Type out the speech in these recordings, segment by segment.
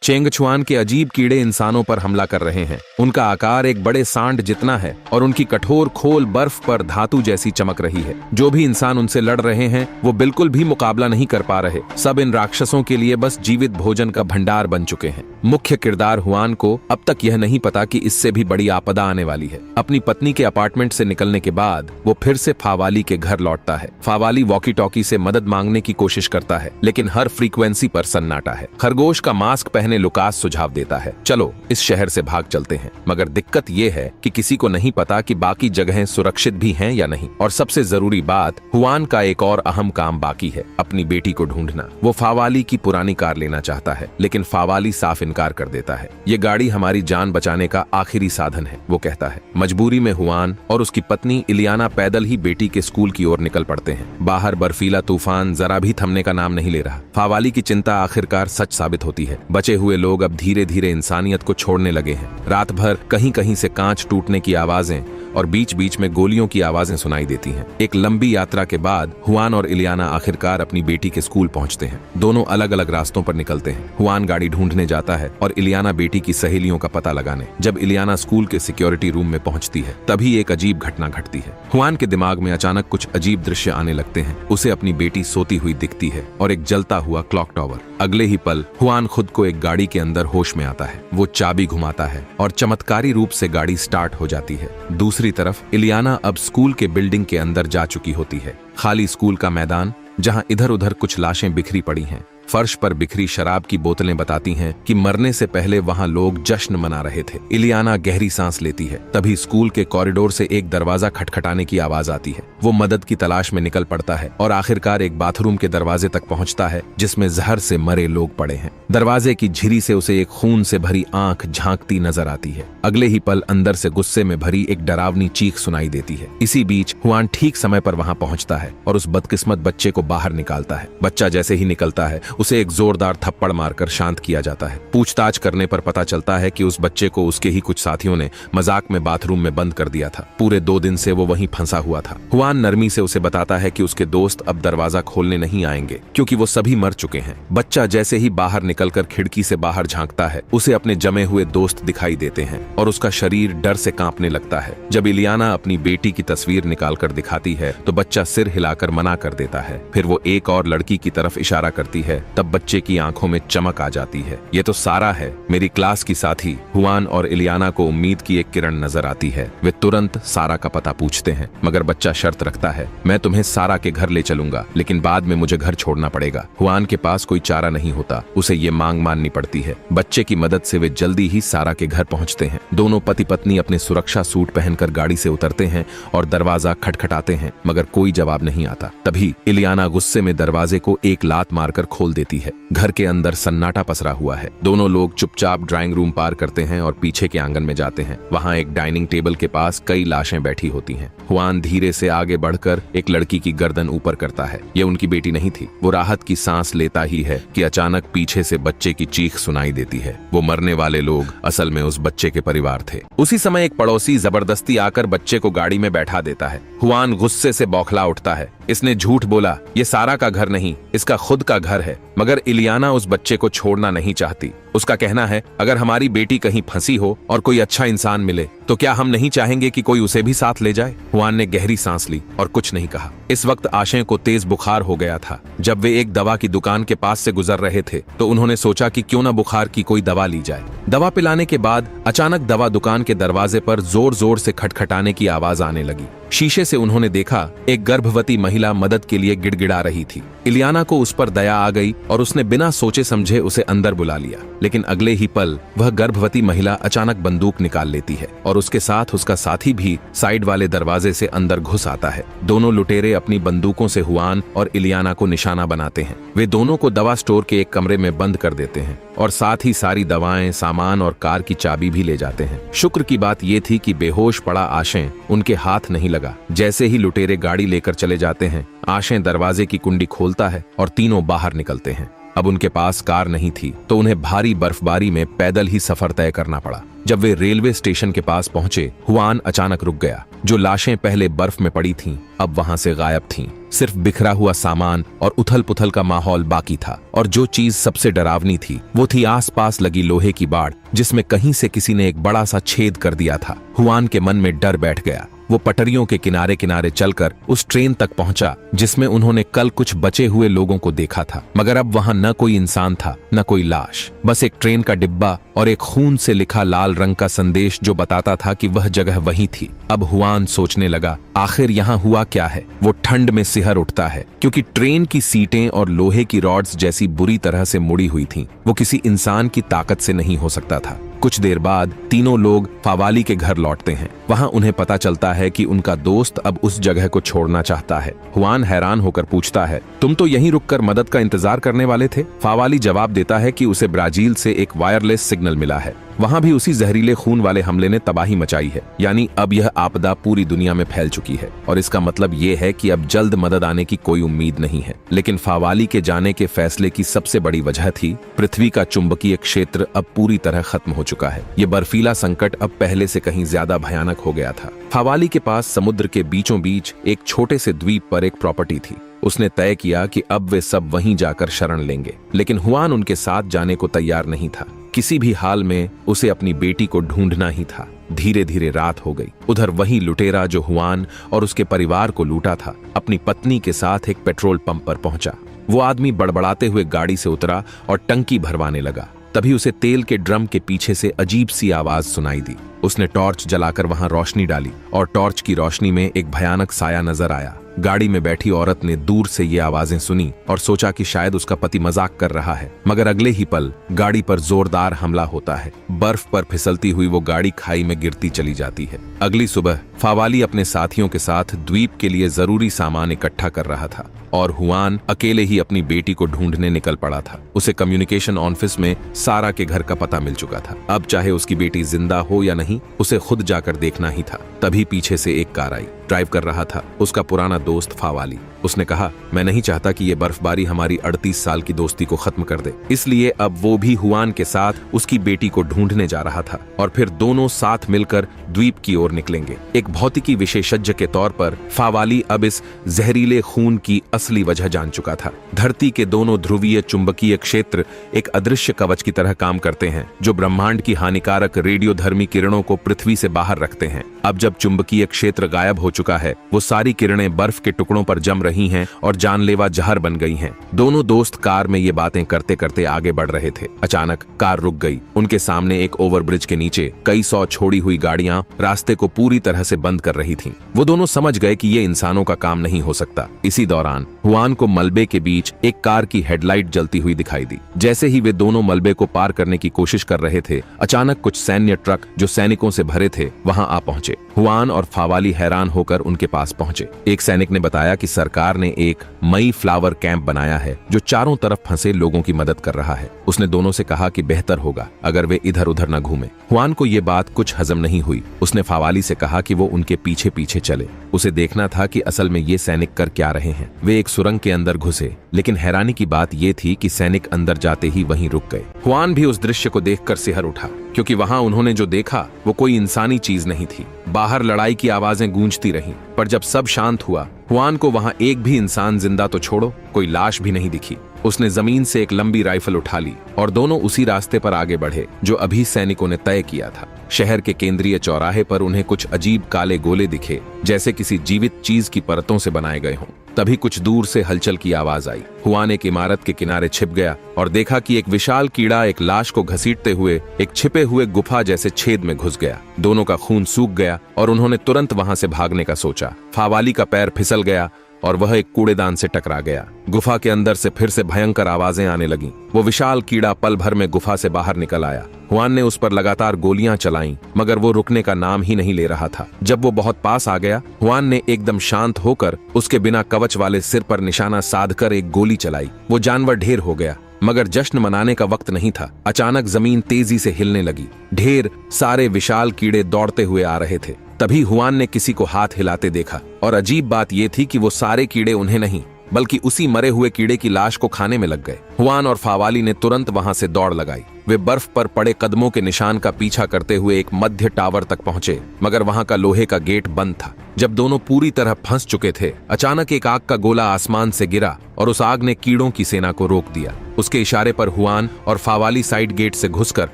चेंगछुआन के अजीब कीड़े इंसानों पर हमला कर रहे हैं। उनका आकार एक बड़े सांड जितना है और उनकी कठोर खोल बर्फ पर धातु जैसी चमक रही है। जो भी इंसान उनसे लड़ रहे हैं वो बिल्कुल भी मुकाबला नहीं कर पा रहे। सब इन राक्षसों के लिए बस जीवित भोजन का भंडार बन चुके हैं। मुख्य किरदार हुआन को अब तक यह नहीं पता कि इससे भी बड़ी आपदा आने वाली है। अपनी पत्नी के अपार्टमेंट से निकलने के बाद वो फिर से फावाली के घर लौटता है। फावाली वॉकी टॉकी से मदद मांगने की कोशिश करता है, लेकिन हर फ्रीक्वेंसी पर सन्नाटा है। खरगोश का मास्क पहने लुकास सुझाव देता है, चलो इस शहर से भाग चलते हैं। मगर दिक्कत ये है कि किसी को नहीं पता कि बाकी जगहें सुरक्षित भी हैं या नहीं। और सबसे जरूरी बात, हुआन का एक और अहम काम बाकी है, अपनी बेटी को ढूंढना। वो फावाली की पुरानी कार लेना चाहता है, लेकिन फावाली साफ इनकार कर देता है। ये गाड़ी हमारी जान बचाने का आखिरी साधन है, वो कहता है। मजबूरी में हुआन और उसकी पत्नी इलियाना पैदल ही बेटी के स्कूल की ओर निकल पड़ते हैं। बाहर बर्फीला तूफान जरा भी थमने का नाम नहीं ले रहा। फावाली की चिंता आखिरकार सच साबित होती है। बचे हुए लोग अब धीरे धीरे इंसानियत को छोड़ने लगे हैं। रात भर कहीं कहीं से कांच टूटने की आवाजें और बीच बीच में गोलियों की आवाजें सुनाई देती हैं। एक लंबी यात्रा के बाद हुआन और इलियाना आखिरकार अपनी बेटी के स्कूल पहुंचते हैं। दोनों अलग अलग रास्तों पर निकलते हैं। हुआन गाड़ी ढूंढने जाता है और इलियाना बेटी की सहेलियों का पता लगाने। जब इलियाना स्कूल के सिक्योरिटी रूम में पहुंचती है, तभी एक अजीब घटना घटती है। हुआन के दिमाग में अचानक कुछ अजीब दृश्य आने लगते हैं। उसे अपनी बेटी सोती हुई दिखती है और एक जलता हुआ क्लॉक टॉवर। अगले ही पल हुआन खुद को एक गाड़ी के अंदर होश में आता है। वो चाबी घुमाता है और चमत्कारी रूप से गाड़ी स्टार्ट हो जाती है। दूसरी तरफ इलियाना अब स्कूल के बिल्डिंग के अंदर जा चुकी होती है। खाली स्कूल का मैदान, जहां इधर उधर कुछ लाशें बिखरी पड़ी हैं। फर्श पर बिखरी शराब की बोतलें बताती हैं कि मरने से पहले वहां लोग जश्न मना रहे थे। इलियाना गहरी सांस लेती है। तभी स्कूल के कॉरिडोर से एक दरवाजा खटखटाने की आवाज आती है। वो मदद की तलाश में निकल पड़ता है और आखिरकार एक बाथरूम के दरवाजे तक पहुंचता है, जिसमें जहर से मरे लोग पड़े हैं। दरवाजे की झिरी से उसे एक खून से भरी आंख झांकती नजर आती है। अगले ही पल अंदर से गुस्से में भरी एक डरावनी चीख सुनाई देती है। इसी बीच हुआन ठीक समय पर वहां पहुंचता है और उस बदकिस्मत बच्चे को बाहर निकालता है। बच्चा जैसे ही निकलता है, उसे एक जोरदार थप्पड़ मारकर शांत किया जाता है। पूछताछ करने पर पता चलता है कि उस बच्चे को उसके ही कुछ साथियों ने मजाक में बाथरूम में बंद कर दिया था। पूरे 2 दिन से वो वहीं फंसा हुआ था। हुआन नरमी से उसे बताता है कि उसके दोस्त अब दरवाजा खोलने नहीं आएंगे, क्योंकि वो सभी मर चुके हैं। बच्चा जैसे ही बाहर निकलकर खिड़की से बाहर झांकता है, उसे अपने जमे हुए दोस्त दिखाई देते हैं और उसका शरीर डर से कांपने लगता है। जब इलियाना अपनी बेटी की तस्वीर निकालकर दिखाती है, तो बच्चा सिर हिलाकर मना कर देता है। फिर वो एक और लड़की की तरफ इशारा करती है, तब बच्चे की आंखों में चमक आ जाती है। ये तो सारा है, मेरी क्लास की साथी। हुआन और इलियाना को उम्मीद की एक किरण नजर आती है। वे तुरंत सारा का पता पूछते हैं, मगर बच्चा शर्त रखता है, मैं तुम्हें सारा के घर ले चलूंगा, लेकिन बाद में मुझे घर छोड़ना पड़ेगा। हुआन के पास कोई चारा नहीं होता, उसे ये मांग माननी पड़ती है। बच्चे की मदद से वे जल्दी ही सारा के घर पहुंचते हैं। दोनों पति पत्नी अपने सुरक्षा सूट पहनकर गाड़ी से उतरते हैं और दरवाजा खटखटाते हैं, मगर कोई जवाब नहीं आता। तभी इलियाना गुस्से में दरवाजे को एक लात मारकर खोल देती है। घर के अंदर सन्नाटा पसरा हुआ है। दोनों लोग चुपचाप ड्राइंग रूम पार करते हैं और पीछे के आंगन में जाते हैं। वहां एक डाइनिंग टेबल के पास कई लाशें बैठी होती हैं। हुआन धीरे से आगे बढ़कर एक लड़की की गर्दन ऊपर करता है। यह उनकी बेटी नहीं थी। वो राहत की सांस लेता ही है कि अचानक पीछे से बच्चे की चीख सुनाई देती है। वो मरने वाले लोग असल में उस बच्चे के परिवार थे। उसी समय एक पड़ोसी जबरदस्ती आकर बच्चे को गाड़ी में बैठा देता है। हुआन गुस्से से बौखला उठता है। इसने झूठ बोला, ये सारा का घर नहीं, इसका खुद का घर है। मगर इलियाना उस बच्चे को छोड़ना नहीं चाहती। उसका कहना है, अगर हमारी बेटी कहीं फंसी हो और कोई अच्छा इंसान मिले, तो क्या हम नहीं चाहेंगे कि कोई उसे भी साथ ले जाए? हुआन ने गहरी सांस ली और कुछ नहीं कहा। इस वक्त आशय को तेज बुखार हो गया था। जब वे एक दवा की दुकान के पास से गुजर रहे थे, तो उन्होंने सोचा कि क्यों न बुखार की कोई दवा ली जाए। दवा पिलाने के बाद अचानक दवा दुकान के दरवाजे पर जोर जोर से खटखटाने की आवाज आने लगी। शीशे से उन्होंने देखा एक गर्भवती महिला मदद के लिए गिड़गिड़ा रही थी। इलियाना को उस पर दया आ गई और उसने बिना सोचे समझे उसे अंदर बुला लिया। लेकिन अगले ही पल वह गर्भवती महिला अचानक बंदूक निकाल लेती है और उसके साथ उसका साथी भी साइड वाले दरवाजे से अंदर घुस आता है। दोनों लुटेरे अपनी बंदूकों से हुआन और इलियाना को निशाना बनाते हैं। वे दोनों को दवा स्टोर के एक कमरे में बंद कर देते हैं और साथ ही सारी दवाएं, सामान और कार की चाबी भी ले जाते हैं। शुक्र की बात यह थी कि बेहोश पड़ा आशय उनके हाथ नहीं लगा। जैसे ही लुटेरे गाड़ी लेकर चले जाते हैं, आशय दरवाजे की कुंडी खोलता है और तीनों बाहर निकलते हैं। अब उनके पास कार नहीं थी तो उन्हें भारी बर्फबारी में पैदल ही सफर तय करना पड़ा। जब वे रेलवे स्टेशन के पास पहुंचे, हुआन अचानक रुक गया। जो लाशें पहले बर्फ में पड़ी थीं, अब वहां से गायब थीं। सिर्फ बिखरा हुआ सामान और उथल पुथल का माहौल बाकी था। और जो चीज सबसे डरावनी थी वो थी आसपास लगी लोहे की बाड़, जिसमें कहीं से किसी ने एक बड़ा सा छेद कर दिया था। हुआन के मन में डर बैठ गया। वो पटरियों के किनारे किनारे चलकर उस ट्रेन तक पहुंचा जिसमें उन्होंने कल कुछ बचे हुए लोगों को देखा था। मगर अब वहां न कोई इंसान था, न कोई लाश, बस एक ट्रेन का डिब्बा और एक खून से लिखा लाल रंग का संदेश जो बताता था कि वह जगह वही थी। अब हुआन सोचने लगा, आखिर यहाँ हुआ क्या है। वो ठंड में सिहर उठता है क्योंकि ट्रेन की सीटें और लोहे की रॉड्स जैसी बुरी तरह से मुड़ी हुई थीं। वो किसी इंसान की ताकत से नहीं हो सकता था। कुछ देर बाद तीनों लोग फावाली के घर लौटते हैं। वहां उन्हें पता चलता है कि उनका दोस्त अब उस जगह को छोड़ना चाहता है। हुआन हैरान होकर पूछता है, तुम तो यहीं रुककर मदद का इंतजार करने वाले थे? फावाली जवाब देता है कि उसे ब्राजील से एक वायरलेस सिग्नल मिला है। वहां भी उसी जहरीले खून वाले हमले ने तबाही मचाई है। यानी अब यह आपदा पूरी दुनिया में फैल चुकी है और इसका मतलब ये है कि अब जल्द मदद आने की कोई उम्मीद नहीं है। लेकिन फावाली के जाने के फैसले की सबसे बड़ी वजह थी, पृथ्वी का चुंबकीय क्षेत्र अब पूरी तरह खत्म हो चुका है। ये बर्फीला संकट अब पहले से कहीं ज्यादा भयानक हो गया था। फावाली के पास समुद्र के बीचों बीच एक छोटे से द्वीप पर एक प्रॉपर्टी थी। उसने तय किया कि अब वे सब वहीं जाकर शरण लेंगे। लेकिन हुआन उनके साथ जाने को तैयार नहीं था। किसी भी हाल में उसे अपनी बेटी को ढूंढना ही था। धीरे धीरे रात हो गई। उधर वही लुटेरा जो हुआन और उसके परिवार को लूटा था, अपनी पत्नी के साथ एक पेट्रोल पंप पर पहुंचा। वो आदमी बड़बड़ाते हुए गाड़ी से उतरा और टंकी भरवाने लगा। तभी उसे तेल के ड्रम के पीछे से अजीब सी आवाज सुनाई दी। उसने टॉर्च जलाकर वहां रोशनी डाली और टॉर्च की रोशनी में एक भयानक साया नजर आया। गाड़ी में बैठी औरत ने दूर से ये आवाजें सुनी और सोचा कि शायद उसका पति मजाक कर रहा है। मगर अगले ही पल गाड़ी पर जोरदार हमला होता है। बर्फ पर फिसलती हुई वो गाड़ी खाई में गिरती चली जाती है। अगली सुबह फावाली अपने साथियों के साथ द्वीप के लिए जरूरी सामान इकट्ठा कर रहा था और हुआन अकेले ही अपनी बेटी को ढूंढने निकल पड़ा था। उसे कम्युनिकेशन ऑफिस में सारा के घर का पता मिल चुका था। अब चाहे उसकी बेटी जिंदा हो या नहीं, उसे खुद जाकर देखना ही था। तभी पीछे से एक कार आई। ड्राइव कर रहा था उसका पुराना दोस्त फावाली। उसने कहा, मैं नहीं चाहता कि ये बर्फबारी हमारी 38 साल की दोस्ती को खत्म कर दे। इसलिए अब वो भी हुआन के साथ उसकी बेटी को ढूंढने जा रहा था और फिर दोनों साथ मिलकर द्वीप की ओर निकलेंगे। एक भौतिकी विशेषज्ञ के तौर पर फावाली अब इस जहरीले खून की असली वजह जान चुका था। धरती के दोनों ध्रुवीय चुंबकीय क्षेत्र एक अदृश्य कवच की तरह काम करते हैं जो ब्रह्मांड की हानिकारक रेडियोधर्मी किरणों को पृथ्वी से बाहर रखते हैं। अब जब चुंबकीय क्षेत्र गायब हो चुका है, वो सारी किरणें बर्फ के टुकड़ों पर जम रही हैं और जानलेवा जहर बन गई हैं। दोनों दोस्त कार में ये बातें करते करते आगे बढ़ रहे थे। अचानक कार रुक गई। उनके सामने एक ओवरब्रिज के नीचे कई सौ छोड़ी हुई गाड़ियां रास्ते को पूरी तरह से बंद कर रही थीं। वो दोनों समझ गए कि ये इंसानों का काम नहीं हो सकता। इसी दौरान हुआन को मलबे के बीच एक कार की हेडलाइट जलती हुई दिखाई दी। जैसे ही वे दोनों मलबे को पार करने की कोशिश कर रहे थे, अचानक कुछ सैन्य ट्रक जो सैनिकों से भरे थे वहां आ पहुंचे। हुआन और फावाली हैरान होकर उनके पास पहुंचे। एक सैनिक ने बताया कि सरकार ने एक मई फ्लावर कैंप बनाया है जो चारों तरफ फंसे लोगों की मदद कर रहा है। उसने दोनों से कहा कि बेहतर होगा अगर वे इधर उधर न घूमें। हुआन को ये बात कुछ हजम नहीं हुई। उसने फावाली से कहा कि वो उनके पीछे पीछे चले। उसे देखना था कि असल में ये सैनिक कर क्या रहे हैं। वे एक सुरंग के अंदर घुसे, लेकिन हैरानी की बात ये थी कि सैनिक अंदर जाते ही वहीं रुक गए। हुआन भी उस दृश्य को देखकर सिहर उठा क्योंकि वहां उन्होंने जो देखा वो कोई इंसानी चीज नहीं थी। बाहर लड़ाई की आवाजें गूंजती रहीं, पर जब सब शांत हुआ, हुआन को वहां एक भी इंसान जिंदा तो छोड़ो, कोई लाश भी नहीं दिखी। उसने जमीन से एक लंबी राइफल उठा ली और दोनों उसी रास्ते पर आगे बढ़े जो अभी सैनिकों ने तय किया था। शहर के केंद्रीय चौराहे पर उन्हें कुछ अजीब काले गोले दिखे जैसे किसी जीवित चीज की परतों से बनाए गए हों। तभी कुछ दूर से हलचल की आवाज आई। हुआन एक इमारत के किनारे छिप गया और देखा कि एक विशाल कीड़ा एक लाश को घसीटते हुए एक छिपे हुए गुफा जैसे छेद में घुस गया। दोनों का खून सूख गया और उन्होंने तुरंत वहां से भागने का सोचा। फावाली का पैर फिसल गया और वह एक कूड़ेदान से टकरा गया। गुफा के अंदर से फिर से भयंकर आवाजें आने लगीं। वो विशाल कीड़ा पल भर में गुफा से बाहर निकल आया। हुआन ने उस पर लगातार गोलियां चलाईं, मगर वो रुकने का नाम ही नहीं ले रहा था। जब वो बहुत पास आ गया, हुआन ने एकदम शांत होकर उसके बिना कवच वाले सिर पर निशाना साधकर एक गोली चलाई। वो जानवर ढेर हो गया, मगर जश्न मनाने का वक्त नहीं था। अचानक जमीन तेजी से हिलने लगी। ढेर सारे विशाल कीड़े दौड़ते हुए आ रहे थे। तभी हुआन ने किसी को हाथ हिलाते देखा और अजीब बात यह थी कि वो सारे कीड़े उन्हें नहीं बल्कि उसी मरे हुए कीड़े की लाश को खाने में लग गए। हुआन और फावाली ने तुरंत वहां से दौड़ लगाई। वे बर्फ पर पड़े कदमों के निशान का पीछा करते हुए एक मध्य टावर तक पहुंचे, मगर वहां का लोहे का गेट बंद था। जब दोनों पूरी तरह फंस चुके थे, अचानक एक आग का गोला आसमान से गिरा और उस आग ने कीड़ों की सेना को रोक दिया। उसके इशारे पर हुआन और फावाली साइड गेट से घुसकर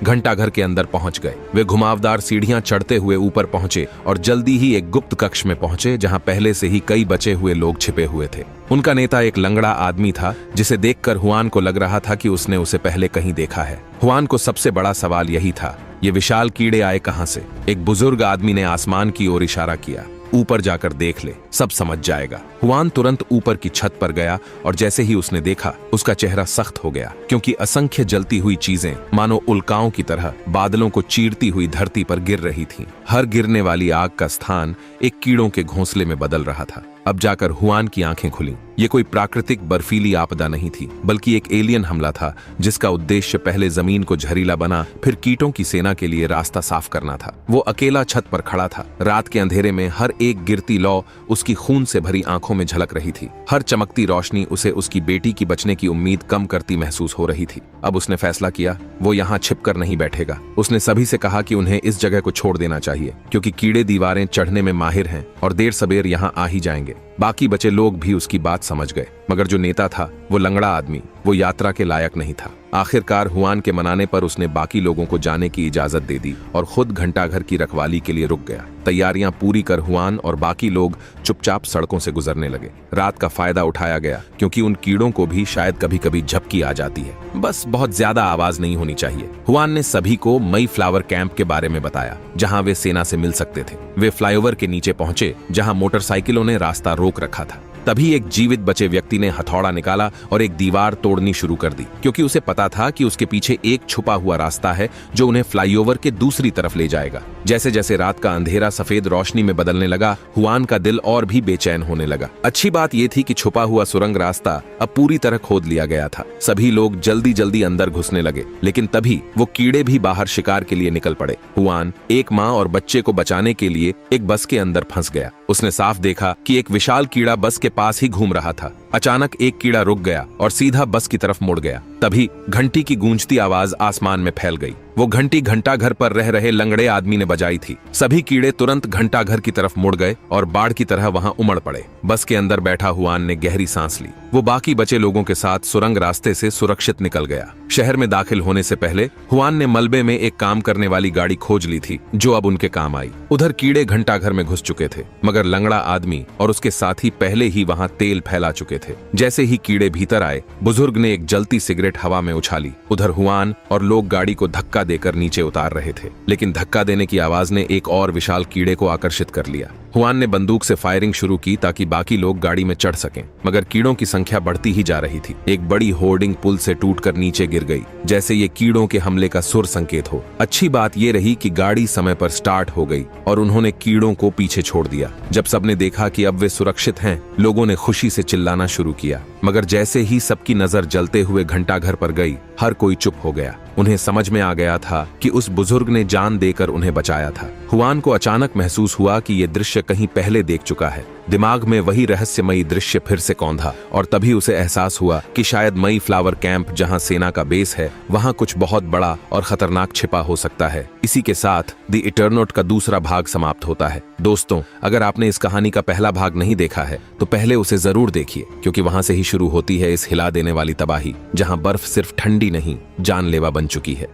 घंटाघर के अंदर पहुंच गए। वे घुमावदार सीढ़ियां चढ़ते हुए ऊपर पहुंचे और जल्दी ही एक गुप्त कक्ष में पहुंचे, जहां पहले से ही कई बचे हुए लोग छिपे हुए थे। उनका नेता एक लंगड़ा आदमी था, जिसे देखकर हुआन को लग रहा था कि उसने उसे पहले कहीं देखा है। हुआन को सबसे बड़ा सवाल यही था, ये विशाल कीड़े आए कहां से? एक बुजुर्ग आदमी ने आसमान की ओर इशारा किया। ऊपर जाकर देख ले, सब समझ जाएगा। हुआन तुरंत ऊपर की छत पर गया और जैसे ही उसने देखा, उसका चेहरा सख्त हो गया, क्योंकि असंख्य जलती हुई चीजें मानो उल्काओं की तरह बादलों को चीरती हुई धरती पर गिर रही थीं। हर गिरने वाली आग का स्थान एक कीड़ों के घोंसले में बदल रहा था। अब जाकर हुआन की आंखें खुलीं। ये कोई प्राकृतिक बर्फीली आपदा नहीं थी, बल्कि एक एलियन हमला था, जिसका उद्देश्य पहले जमीन को जहरीला बना, फिर कीटों की सेना के लिए रास्ता साफ करना था। वो अकेला छत पर खड़ा था। रात के अंधेरे में हर एक गिरती लौ उसकी खून से भरी आंखों में झलक रही थी। हर चमकती रोशनी उसे उसकी बेटी की बचने की उम्मीद कम करती महसूस हो रही थी। अब उसने फैसला किया, वो यहाँ छिपकर नहीं बैठेगा। उसने सभी से कहा कि उन्हें इस जगह को छोड़ देना चाहिए, क्योंकि कीड़े दीवारें चढ़ने में माहिर हैं और देर सबेर यहाँ आ ही जाएंगे। बाकी बचे लोग भी उसकी बात समझ गए, मगर जो नेता था, वो लंगड़ा आदमी, वो यात्रा के लायक नहीं था। आखिरकार हुआन के मनाने पर उसने बाकी लोगों को जाने की इजाजत दे दी और खुद घंटाघर की रखवाली के लिए रुक गया। तैयारियां पूरी कर हुआन और बाकी लोग चुपचाप सड़कों से गुजरने लगे। रात का फायदा उठाया गया, क्योंकि उन कीड़ों को भी शायद कभी कभी झपकी आ जाती है, बस बहुत ज्यादा आवाज नहीं होनी चाहिए। हुआन ने सभी को मई फ्लावर कैंप के बारे में बताया, जहां वे सेना से मिल सकते थे। वे फ्लाईओवर के नीचे पहुंचे, जहां मोटरसाइकिलों ने रास्ता रोक रखा था। तभी एक जीवित बचे व्यक्ति ने हथौड़ा निकाला और एक दीवार तोड़नी शुरू कर दी, क्योंकि उसे पता था कि उसके पीछे एक छुपा हुआ रास्ता है जो उन्हें फ्लाईओवर के दूसरी तरफ ले जाएगा। जैसे जैसे रात का अंधेरा सफेद रोशनी में बदलने लगा, हुआन का दिल और भी बेचैन होने लगा। अच्छी बात यह थी कि छुपा हुआ सुरंग रास्ता अब पूरी तरह खोद लिया गया था। सभी लोग जल्दी जल्दी अंदर घुसने लगे, लेकिन तभी वो कीड़े भी बाहर शिकार के लिए निकल पड़े। हुआन एक माँ और बच्चे को बचाने के लिए एक बस के अंदर फंस गया। उसने साफ देखा कि एक विशाल कीड़ा बस के पास ही घूम रहा था। अचानक एक कीड़ा रुक गया और सीधा बस की तरफ मुड़ गया। तभी घंटी की गूंजती आवाज आसमान में फैल गई। वो घंटी घंटाघर पर रह रहे लंगड़े आदमी ने बजाई थी। सभी कीड़े तुरंत घंटाघर की तरफ मुड़ गए और बाढ़ की तरह वहां उमड़ पड़े। बस के अंदर बैठा हुआन ने गहरी सांस ली। वो बाकी बचे लोगों के साथ सुरंग रास्ते से सुरक्षित निकल गया। शहर में दाखिल होने से पहले हुआन ने मलबे में एक काम करने वाली गाड़ी खोज ली थी, जो अब उनके काम आई। उधर कीड़े घंटाघर में घुस चुके थे, मगर लंगड़ा आदमी और उसके साथी पहले ही वहां तेल फैला चुके थे। जैसे ही कीड़े भीतर आए, बुजुर्ग ने एक जलती सिगरेट हवा में उछाली। उधर हुआन और लोग गाड़ी को धक्का देकर नीचे उतार रहे थे, लेकिन धक्का देने की आवाज ने एक और विशाल कीड़े को आकर्षित कर लिया। हुआन ने बंदूक से फायरिंग शुरू की ताकि बाकी लोग गाड़ी में चढ़ सकें, मगर कीड़ों की संख्या बढ़ती ही जा रही थी। एक बड़ी होर्डिंग पुल से टूटकर नीचे गिर गई, जैसे ये कीड़ों के हमले का सुर संकेत हो। अच्छी बात ये रही कि गाड़ी समय पर स्टार्ट हो गई और उन्होंने कीड़ों को पीछे छोड़ दिया। जब सबने देखा कि अब वे सुरक्षित हैं, लोगों ने खुशी से चिल्लाना शुरू किया। मगर जैसे ही सबकी नजर जलते हुए घंटाघर पर गई, हर कोई चुप हो गया। उन्हें समझ में आ गया था कि उस बुजुर्ग ने जान देकर उन्हें बचाया था। हुआन को अचानक महसूस हुआ कि ये दृश्य कहीं पहले देख चुका है। दिमाग में वही रहस्यमयी दृश्य फिर से कौंधा और तभी उसे एहसास हुआ कि शायद मई फ्लावर कैंप, जहां सेना का बेस है, वहां कुछ बहुत बड़ा और खतरनाक छिपा हो सकता है। इसी के साथ द इटरनॉट का दूसरा भाग समाप्त होता है। दोस्तों, अगर आपने इस कहानी का पहला भाग नहीं देखा है तो पहले उसे जरूर देखिए, क्योंकि वहां से ही शुरू होती है इस हिला देने वाली तबाही, जहां बर्फ सिर्फ ठंडी नहीं, जानलेवा बन चुकी है।